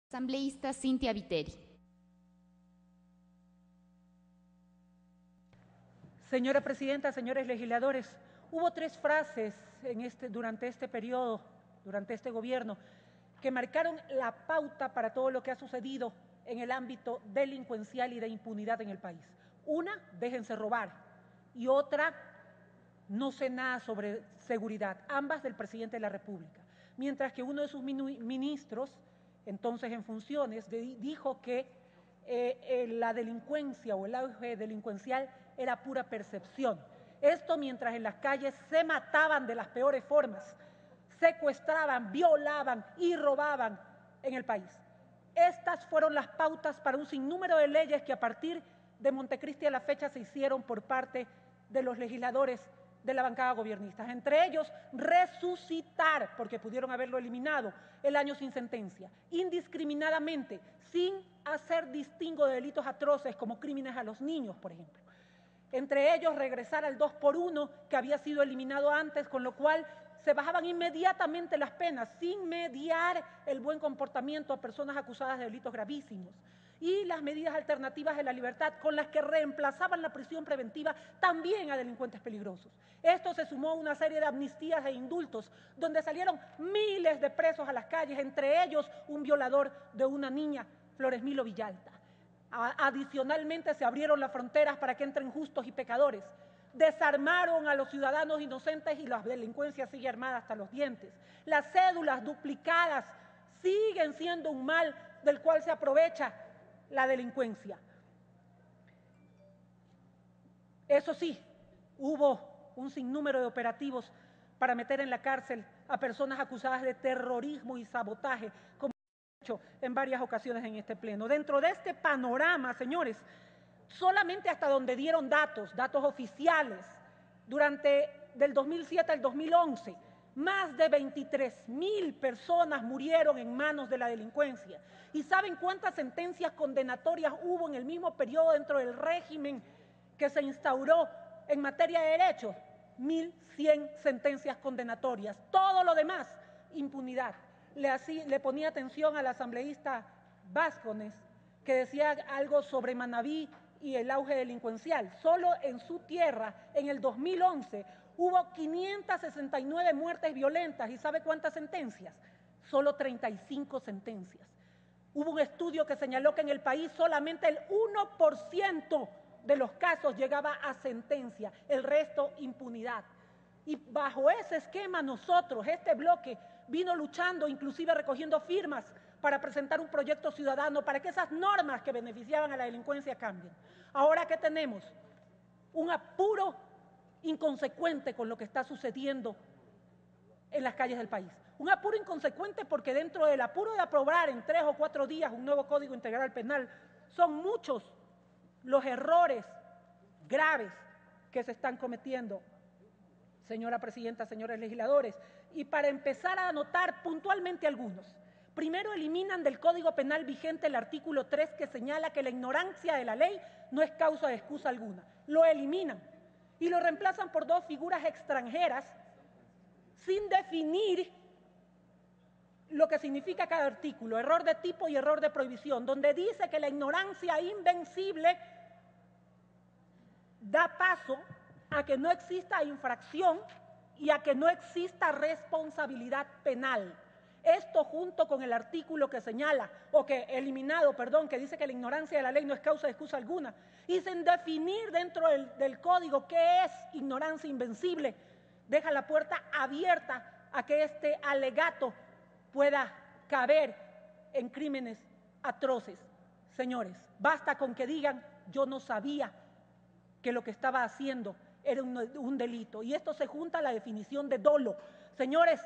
Asambleísta Cintia Viteri. Señora Presidenta, señores legisladores, hubo tres frases durante este periodo, durante este gobierno, que marcaron la pauta para todo lo que ha sucedido en el ámbito delincuencial y de impunidad en el país. Una, déjense robar, y otra, no sé nada sobre seguridad, ambas del presidente de la República. Mientras que uno de sus ministros, entonces en funciones, dijo que la delincuencia o el auge delincuencial era pura percepción. Esto mientras en las calles se mataban de las peores formas, secuestraban, violaban y robaban en el país. Estas fueron las pautas para un sinnúmero de leyes que a partir de Montecristi a la fecha se hicieron por parte de los legisladores de la bancada gobiernista. Entre ellos, resucitar, porque pudieron haberlo eliminado, el año sin sentencia, indiscriminadamente, sin hacer distingo de delitos atroces como crímenes a los niños, por ejemplo. Entre ellos, regresar al 2x1, que había sido eliminado antes, con lo cual se bajaban inmediatamente las penas, sin mediar el buen comportamiento a personas acusadas de delitos gravísimos. Y las medidas alternativas de la libertad con las que reemplazaban la prisión preventiva también a delincuentes peligrosos. Esto se sumó a una serie de amnistías e indultos donde salieron miles de presos a las calles, entre ellos un violador de una niña, Flores Milo Villalta. Adicionalmente se abrieron las fronteras para que entren justos y pecadores. Desarmaron a los ciudadanos inocentes y la delincuencia sigue armada hasta los dientes. Las cédulas duplicadas siguen siendo un mal del cual se aprovecha la delincuencia. Eso sí, hubo un sinnúmero de operativos para meter en la cárcel a personas acusadas de terrorismo y sabotaje, como he hecho en varias ocasiones en este pleno. Dentro de este panorama, señores, solamente hasta donde dieron datos oficiales, del 2007 al 2011, más de 23,000 personas murieron en manos de la delincuencia. ¿Y saben cuántas sentencias condenatorias hubo en el mismo periodo dentro del régimen que se instauró en materia de derechos? 1.100 sentencias condenatorias. Todo lo demás, impunidad. Le ponía atención al asambleísta Vázquez, que decía algo sobre Manabí y el auge delincuencial. Solo en su tierra, en el 2011, hubo 569 muertes violentas. ¿Y sabe cuántas sentencias? Solo 35 sentencias. Hubo un estudio que señaló que en el país solamente el 1% de los casos llegaba a sentencia, el resto impunidad. Y bajo ese esquema nosotros, este bloque, vino luchando, inclusive recogiendo firmas para presentar un proyecto ciudadano para que esas normas que beneficiaban a la delincuencia cambien. Ahora, ¿qué tenemos? Un apuro inconsecuente con lo que está sucediendo en las calles del país. Un apuro inconsecuente porque dentro del apuro de aprobar en 3 o 4 días un nuevo Código Integral Penal, son muchos los errores graves que se están cometiendo, señora Presidenta, señores legisladores. Y para empezar a anotar puntualmente algunos. Primero, eliminan del Código Penal vigente el artículo 3 que señala que la ignorancia de la ley no es causa de excusa alguna. Lo eliminan y lo reemplazan por 2 figuras extranjeras sin definir lo que significa cada artículo, error de tipo y error de prohibición, donde dice que la ignorancia invencible da paso a que no exista infracción y a que no exista responsabilidad penal. Esto junto con el artículo que señala, que dice que la ignorancia de la ley no es causa de excusa alguna, y sin definir dentro del código qué es ignorancia invencible, deja la puerta abierta a que este alegato pueda caber en crímenes atroces. Señores, basta con que digan, yo no sabía que lo que estaba haciendo era un delito. Y esto se junta a la definición de dolo. Señores,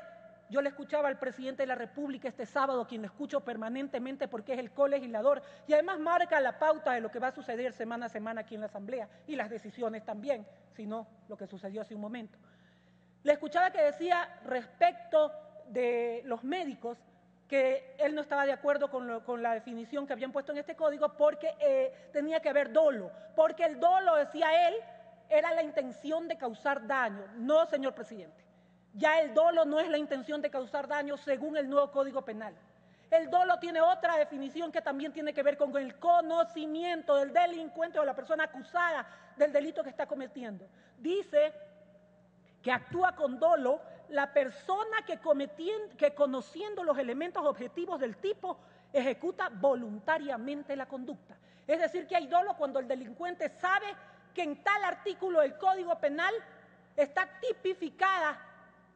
yo le escuchaba al presidente de la República este sábado, quien lo escucho permanentemente porque es el colegislador y además marca la pauta de lo que va a suceder semana a semana aquí en la Asamblea y las decisiones también, sino lo que sucedió hace un momento. Le escuchaba que decía respecto de los médicos que él no estaba de acuerdo con la definición que habían puesto en este código porque tenía que haber dolo, porque el dolo, decía él, era la intención de causar daño. No, señor presidente, ya el dolo no es la intención de causar daño según el nuevo Código Penal. El dolo tiene otra definición que también tiene que ver con el conocimiento del delincuente o la persona acusada del delito que está cometiendo. Dice que actúa con dolo la persona que conociendo los elementos objetivos del tipo ejecuta voluntariamente la conducta. Es decir, que hay dolo cuando el delincuente sabe que en tal artículo del Código Penal está tipificada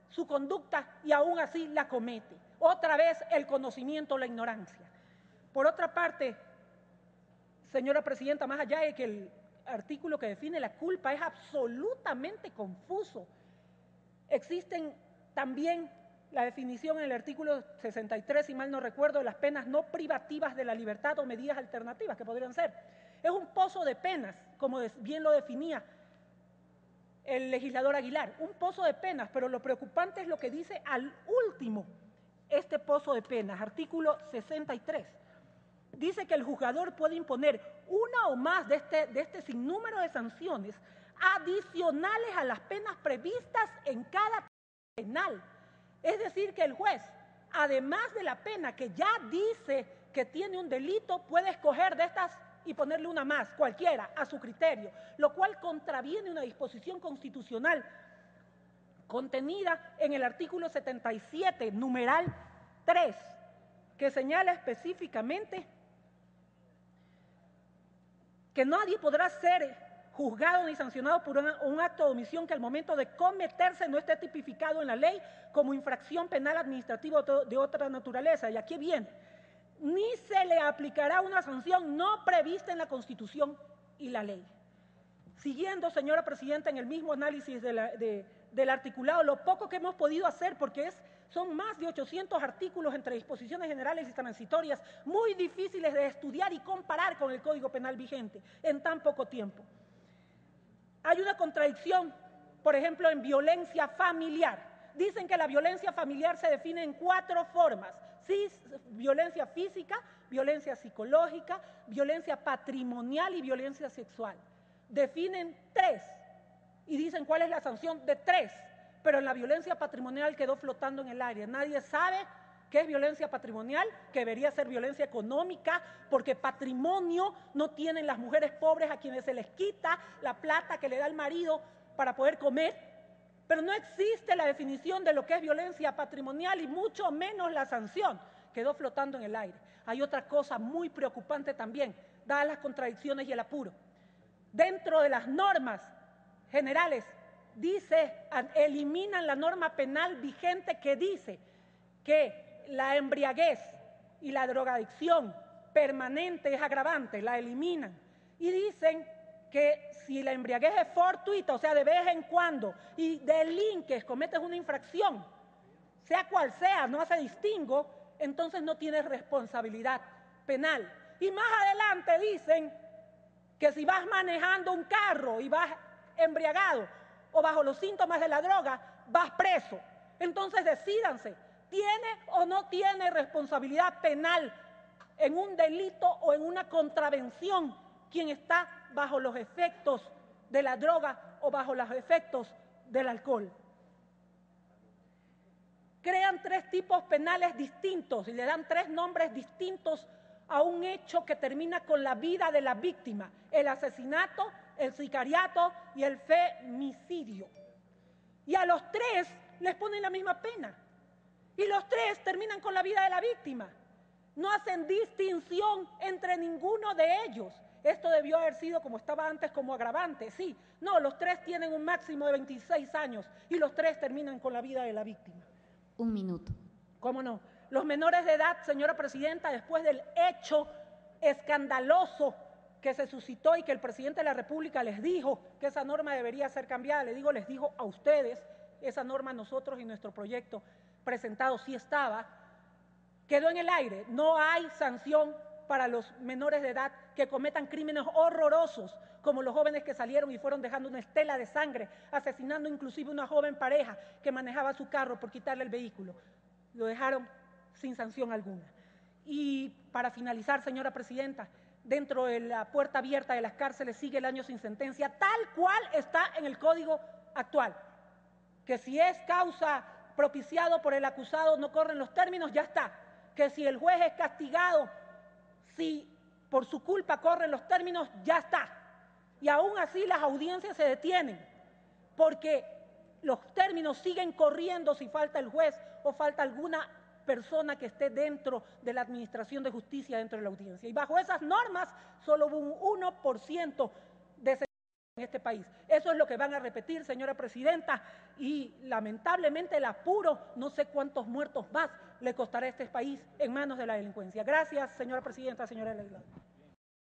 su conducta y aún así la comete. Otra vez el conocimiento, la ignorancia. Por otra parte, señora presidenta, más allá de que el artículo que define la culpa es absolutamente confuso, existen también la definición en el artículo 63, si mal no recuerdo, de las penas no privativas de la libertad o medidas alternativas que podrían ser. Es un pozo de penas, como bien lo definía el legislador Aguilar, un pozo de penas, pero lo preocupante es lo que dice al último este pozo de penas, artículo 63. Dice que el juzgador puede imponer una o más de este sinnúmero de sanciones adicionales a las penas previstas en cada penal. Es decir, que el juez, además de la pena que ya dice que tiene un delito, puede escoger de estas y ponerle una más, cualquiera, a su criterio, lo cual contraviene una disposición constitucional contenida en el artículo 77, numeral 3, que señala específicamente que nadie podrá ser juzgado ni sancionado por un acto de omisión que al momento de cometerse no esté tipificado en la ley como infracción penal administrativa de otra naturaleza. Y aquí viene, ni se le aplicará una sanción no prevista en la Constitución y la ley. Siguiendo, señora presidenta, en el mismo análisis del articulado, lo poco que hemos podido hacer, porque son más de 800 artículos entre disposiciones generales y transitorias, muy difíciles de estudiar y comparar con el Código Penal vigente en tan poco tiempo. Hay una contradicción, por ejemplo, en violencia familiar. Dicen que la violencia familiar se define en 4 formas: violencia física, violencia psicológica, violencia patrimonial y violencia sexual. Definen 3 y dicen cuál es la sanción de 3, pero en la violencia patrimonial quedó flotando en el aire. Nadie sabe qué es violencia patrimonial, que debería ser violencia económica, porque patrimonio no tienen las mujeres pobres a quienes se les quita la plata que le da el marido para poder comer, pero no existe la definición de lo que es violencia patrimonial y mucho menos la sanción. Quedó flotando en el aire. Hay otra cosa muy preocupante también, dadas las contradicciones y el apuro. Dentro de las normas generales, eliminan la norma penal vigente que dice que la embriaguez y la drogadicción permanente es agravante, la eliminan. Y dicen que si la embriaguez es fortuita, o sea, de vez en cuando, y delinques, cometes una infracción, sea cual sea, no hace distingo, entonces no tienes responsabilidad penal. Y más adelante dicen que si vas manejando un carro y vas embriagado o bajo los síntomas de la droga, vas preso. Entonces decídanse, ¿tiene o no tiene responsabilidad penal en un delito o en una contravención quien está bajo los efectos de la droga o bajo los efectos del alcohol? Crean 3 tipos penales distintos y le dan 3 nombres distintos a un hecho que termina con la vida de la víctima: el asesinato, el sicariato y el femicidio. Y a los 3 les ponen la misma pena. Y los 3 terminan con la vida de la víctima. No hacen distinción entre ninguno de ellos. Esto debió haber sido como estaba antes, como agravante, sí. No, los 3 tienen un máximo de 26 años y los 3 terminan con la vida de la víctima. 1 minuto. ¿Cómo no? Los menores de edad, señora presidenta, después del hecho escandaloso que se suscitó y que el presidente de la República les dijo que esa norma debería ser cambiada, les dijo a ustedes, esa norma nosotros y nuestro proyecto presentado sí estaba, quedó en el aire. No hay sanción para los menores de edad que cometan crímenes horrorosos, como los jóvenes que salieron y fueron dejando una estela de sangre, asesinando inclusive una joven pareja que manejaba su carro por quitarle el vehículo. Lo dejaron sin sanción alguna. Y para finalizar, señora presidenta, dentro de la puerta abierta de las cárceles sigue el año sin sentencia, tal cual está en el Código actual, que si es causa propiciado por el acusado no corren los términos, ya está. que si el juez es castigado, si por su culpa corren los términos, ya está. Y aún así las audiencias se detienen, porque los términos siguen corriendo si falta el juez o falta alguna persona que esté dentro de la administración de justicia dentro de la audiencia. Y bajo esas normas solo hubo un 1% de sentencias en este país. Eso es lo que van a repetir, señora presidenta, y lamentablemente el apuro, no sé cuántos muertos más le costará a este país en manos de la delincuencia. Gracias, señora presidenta, señora Leila.